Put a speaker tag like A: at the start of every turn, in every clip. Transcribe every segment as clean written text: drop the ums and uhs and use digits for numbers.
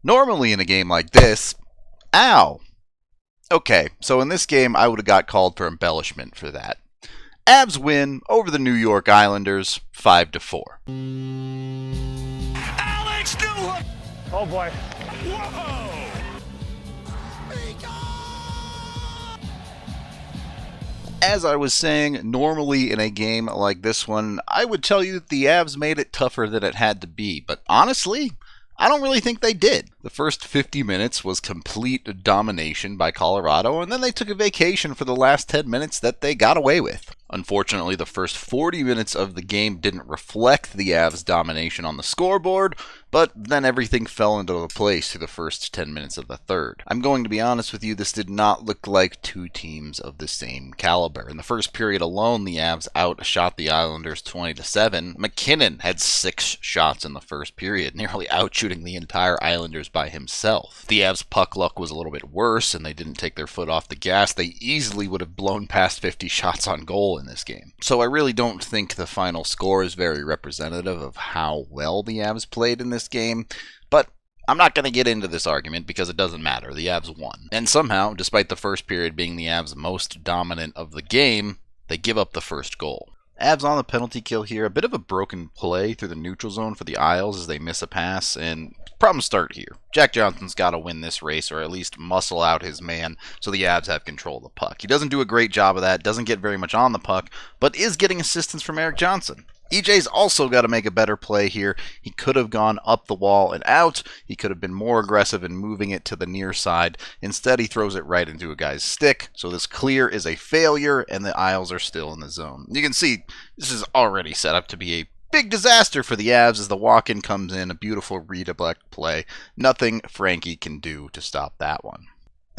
A: Normally in a game like this, ow! Okay, so in this game I would have got called for embellishment for that. Avs win over the New York Islanders 5-4.
B: Alex Newhook!
C: Oh boy.
B: Whoa!
A: As I was saying, normally in a game like this one, I would tell you that the Avs made it tougher than it had to be, but honestly, I don't really think they did. The first 50 minutes was complete domination by Colorado, and then they took a vacation for the last 10 minutes that they got away with. Unfortunately, the first 40 minutes of the game didn't reflect the Avs' domination on the scoreboard, but then everything fell into place through the first 10 minutes of the third. I'm going to be honest with you, this did not look like two teams of the same caliber. In the first period alone, the Avs outshot the Islanders 20-7. McKinnon had 6 shots in the first period, nearly outshooting the entire Islanders by himself. The Avs' puck luck was a little bit worse, and they didn't take their foot off the gas. They easily would have blown past 50 shots on goal in this game. So I really don't think the final score is very representative of how well the Avs played in this game, but I'm not going to get into this argument because it doesn't matter. The Avs won. And somehow, despite the first period being the Avs' most dominant of the game, they give up the first goal. Avs on the penalty kill here, a bit of a broken play through the neutral zone for the Isles as they miss a pass, and problems start here. Jack Johnson's got to win this race, or at least muscle out his man, so the Avs have control of the puck. He doesn't do a great job of that, doesn't get very much on the puck, but is getting assistance from Erik Johnson. EJ's also got to make a better play here. He could have gone up the wall and out. He could have been more aggressive in moving it to the near side. Instead, he throws it right into a guy's stick. So this clear is a failure, and the Isles are still in the zone. You can see this is already set up to be a big disaster for the Avs as the walk-in comes in. A beautiful redirect play. Nothing Frankie can do to stop that one.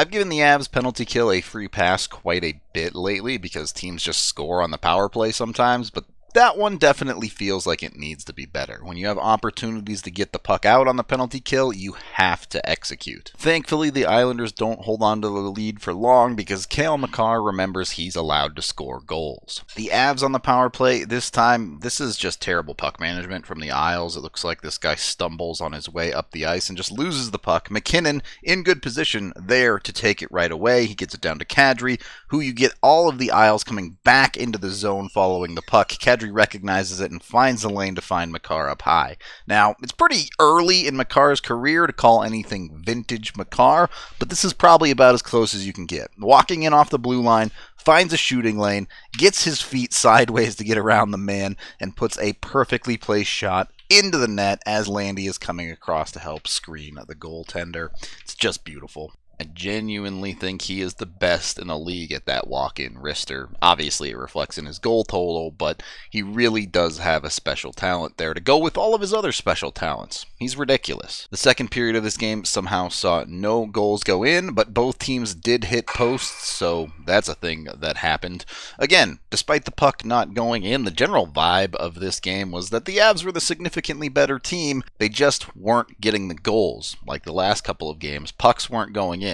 A: I've given the Avs penalty kill a free pass quite a bit lately because teams just score on the power play sometimes, but that one definitely feels like it needs to be better. When you have opportunities to get the puck out on the penalty kill, you have to execute. Thankfully, the Islanders don't hold on to the lead for long because Cale Makar remembers he's allowed to score goals. The Avs on the power play, this time, this is just terrible puck management from the Isles. It looks like this guy stumbles on his way up the ice and just loses the puck. McKinnon, in good position, there to take it right away. He gets it down to Kadri, who you get all of the Isles coming back into the zone following the puck. Kadri recognizes it and finds the lane to find Makar up high. Now, it's pretty early in Makar's career to call anything vintage Makar, but this is probably about as close as you can get. Walking in off the blue line, finds a shooting lane, gets his feet sideways to get around the man, and puts a perfectly placed shot into the net as Landy is coming across to help screen the goaltender. It's just beautiful. I genuinely think he is the best in the league at that walk-in wrister. Obviously, it reflects in his goal total, but he really does have a special talent there to go with all of his other special talents. He's ridiculous. The second period of this game somehow saw no goals go in, but both teams did hit posts, so that's a thing that happened. Again, despite the puck not going in, the general vibe of this game was that the Avs were the significantly better team. They just weren't getting the goals. Like the last couple of games, pucks weren't going in.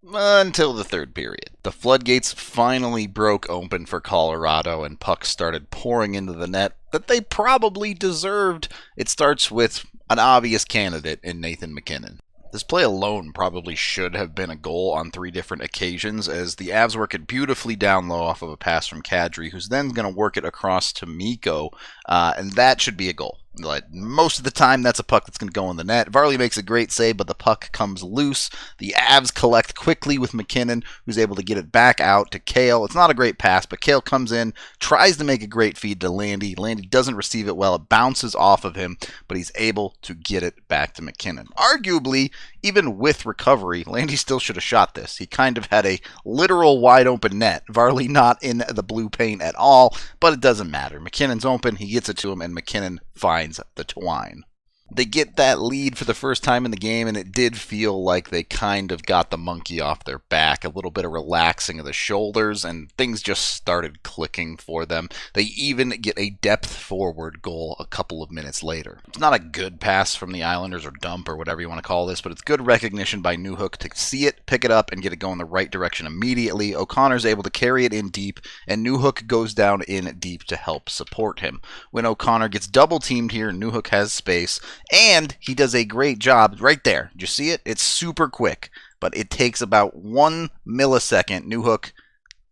A: Until the third period. The floodgates finally broke open for Colorado and pucks started pouring into the net that they probably deserved. It starts with an obvious candidate in Nathan McKinnon. This play alone probably should have been a goal on 3 different occasions as the Avs work it beautifully down low off of a pass from Kadri, who's then going to work it across to Mikko, and that should be a goal. Like, most of the time, that's a puck that's going to go in the net. Varley makes a great save, but the puck comes loose. The Avs collect quickly with McKinnon, who's able to get it back out to Cale. It's not a great pass, but Cale comes in, tries to make a great feed to Landy. Landy doesn't receive it well. It bounces off of him, but he's able to get it back to McKinnon. Arguably, even with recovery, Landy still should have shot this. He kind of had a literal wide-open net. Varley not in the blue paint at all, but it doesn't matter. McKinnon's open, he gets it to him, and McKinnon finds the twine. They get that lead for the first time in the game, and it did feel like they kind of got the monkey off their back, a little bit of relaxing of the shoulders, and things just started clicking for them. They even get a depth forward goal a couple of minutes later. It's not a good pass from the Islanders or dump or whatever you want to call this, but it's good recognition by Newhook to see it, pick it up, and get it going the right direction immediately. O'Connor's able to carry it in deep, and Newhook goes down in deep to help support him. When O'Connor gets double-teamed here, Newhook has space, And he does a great job right there. Did you see it? It's super quick, but it takes about 1 millisecond. Newhook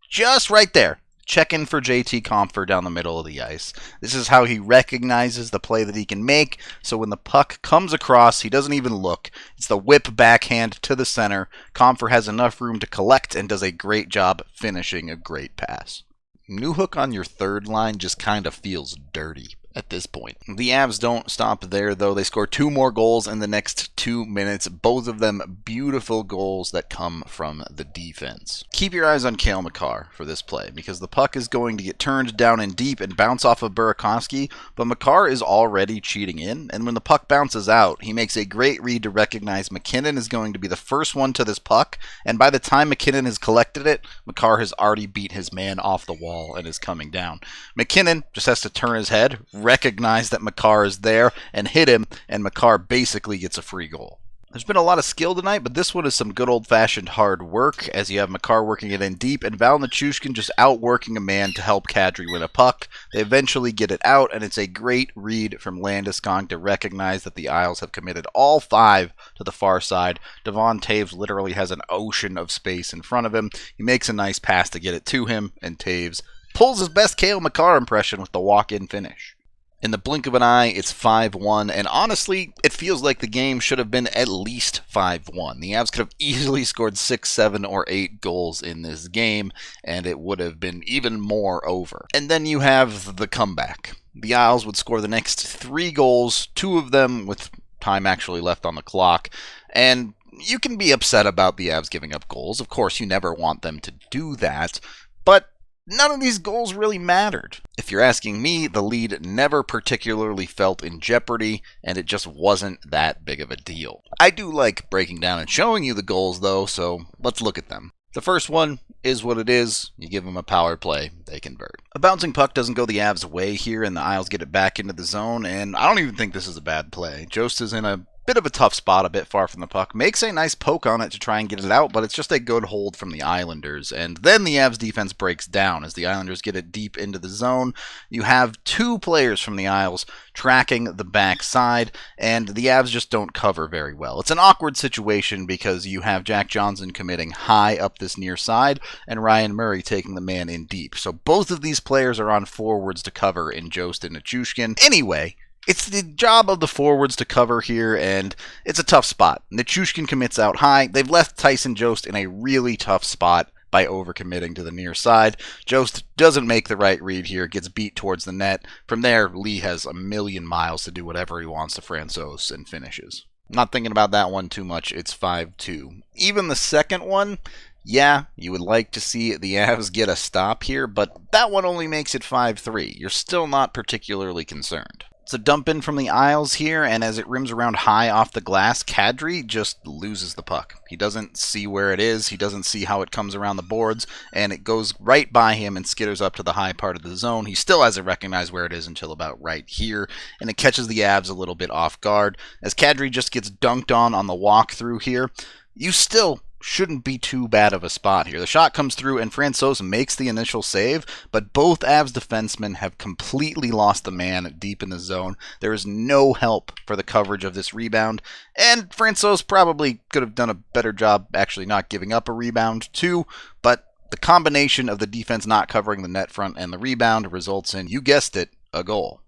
A: just right there. Checking for JT Compher down the middle of the ice. This is how he recognizes the play that he can make. So when the puck comes across, he doesn't even look. It's the whip backhand to the center. Compher has enough room to collect and does a great job finishing a great pass. Newhook on your third line just kind of feels dirty at this point. The Avs don't stop there, though. They score 2 more goals in the next 2 minutes, both of them beautiful goals that come from the defense. Keep your eyes on Cale Makar for this play, because the puck is going to get turned down and deep and bounce off of Burakovsky, but Makar is already cheating in, and when the puck bounces out, he makes a great read to recognize McKinnon is going to be the first one to this puck, and by the time McKinnon has collected it, Makar has already beat his man off the wall and is coming down. McKinnon just has to turn his head, recognize that Makar is there, and hit him, and Makar basically gets a free goal. There's been a lot of skill tonight, but this one is some good old-fashioned hard work, as you have Makar working it in deep, and Val Nichushkin just outworking a man to help Kadri win a puck. They eventually get it out, and it's a great read from Landeskog to recognize that the Isles have committed all 5 to the far side. Devon Taves literally has an ocean of space in front of him. He makes a nice pass to get it to him, and Taves pulls his best Cale Makar impression with the walk-in finish. In the blink of an eye, it's 5-1, and honestly, it feels like the game should have been at least 5-1. The Avs could have easily scored 6, 7, or 8 goals in this game, and it would have been even more over. And then you have the comeback. The Isles would score the next 3 goals, 2 of them with time actually left on the clock, and you can be upset about the Avs giving up goals. Of course, you never want them to do that, but none of these goals really mattered. If you're asking me, the lead never particularly felt in jeopardy, and it just wasn't that big of a deal. I do like breaking down and showing you the goals, though, so let's look at them. The first one is what it is. You give them a power play, they convert. A bouncing puck doesn't go the Avs' way here, and the Isles get it back into the zone, and I don't even think this is a bad play. Jost is in a bit of a tough spot, a bit far from the puck. Makes a nice poke on it to try and get it out, but it's just a good hold from the Islanders. And then the Avs defense breaks down as the Islanders get it deep into the zone. You have 2 players from the Isles tracking the backside, and the Avs just don't cover very well. It's an awkward situation because you have Jack Johnson committing high up this near side, and Ryan Murray taking the man in deep. So both of these players are on forwards to cover in Jost and Nichushkin. Anyway, it's the job of the forwards to cover here, and it's a tough spot. Nichushkin commits out high. They've left Tyson Jost in a really tough spot by overcommitting to the near side. Jost doesn't make the right read here, gets beat towards the net. From there, Lee has a million miles to do whatever he wants to Francouz and finishes. Not thinking about that one too much. It's 5-2. Even the second one, yeah, you would like to see the Avs get a stop here, but that one only makes it 5-3. You're still not particularly concerned. It's a dump in from the Isles here, and as it rims around high off the glass, Kadri just loses the puck. He doesn't see where it is, he doesn't see how it comes around the boards, and it goes right by him and skitters up to the high part of the zone. He still hasn't recognized where it is until about right here, and it catches the Avs a little bit off guard. As Kadri just gets dunked on the walk through here, you still shouldn't be too bad of a spot here. The shot comes through and Francouz makes the initial save, but both Avs defensemen have completely lost the man deep in the zone. There is no help for the coverage of this rebound, and Francouz probably could have done a better job actually not giving up a rebound too, but the combination of the defense not covering the net front and the rebound results in, you guessed it, a goal.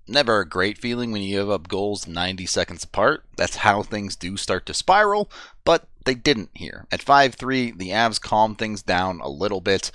A: Never a great feeling when you give up goals 90 seconds apart. That's how things do start to spiral, but they didn't here. At 5-3, the Avs calm things down a little bit.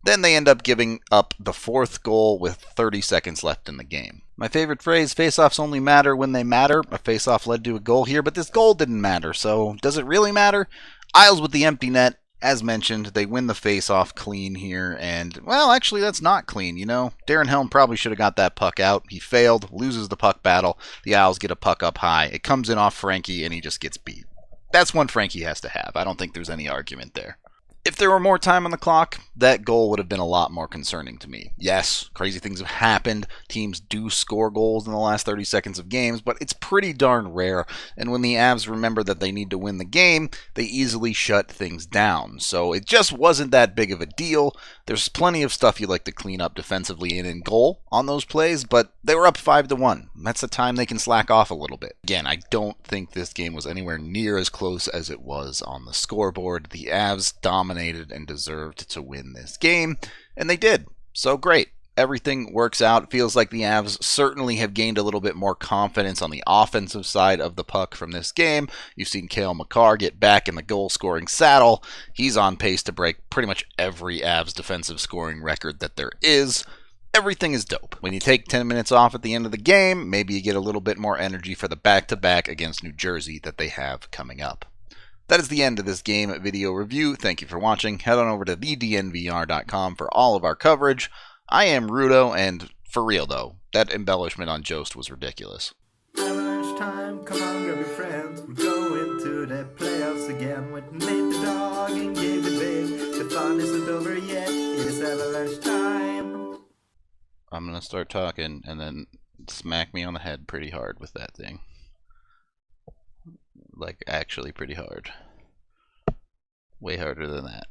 A: Then they end up giving up the 4th goal with 30 seconds left in the game. My favorite phrase, faceoffs only matter when they matter. A faceoff led to a goal here, but this goal didn't matter, so does it really matter? Isles with the empty net. As mentioned, they win the face-off clean here, and, well, actually, that's not clean, you know? Darren Helm probably should have got that puck out. He failed, loses the puck battle. The Isles get a puck up high. It comes in off Frankie, and he just gets beat. That's one Frankie has to have. I don't think there's any argument there. If there were more time on the clock, that goal would have been a lot more concerning to me. Yes, crazy things have happened. Teams do score goals in the last 30 seconds of games, but it's pretty darn rare. And when the Avs remember that they need to win the game, they easily shut things down. So it just wasn't that big of a deal. There's plenty of stuff you like to clean up defensively and in goal on those plays, but they were up 5-1. That's the time they can slack off a little bit. Again, I don't think this game was anywhere near as close as it was on the scoreboard. The Avs dominated and deserved to win this game, and they did. So great. Everything works out. It feels like the Avs certainly have gained a little bit more confidence on the offensive side of the puck from this game. You've seen Cale Makar get back in the goal-scoring saddle. He's on pace to break pretty much every Avs defensive scoring record that there is. Everything is dope. When you take 10 minutes off at the end of the game, maybe you get a little bit more energy for the back-to-back against New Jersey that they have coming up. That is the end of this game video review. Thank you for watching. Head on over to thednvr.com for all of our coverage. I am Rudo, and for real though, that embellishment on Jost was ridiculous.
C: Avalanche time, come on, grab your friends. We're going to the playoffs again with Nate the dog and Gabe the babe. The fun isn't over yet, it is Avalanche time.
A: I'm gonna start talking and then smack me on the head pretty hard with that thing. Like, actually pretty hard. Way harder than that.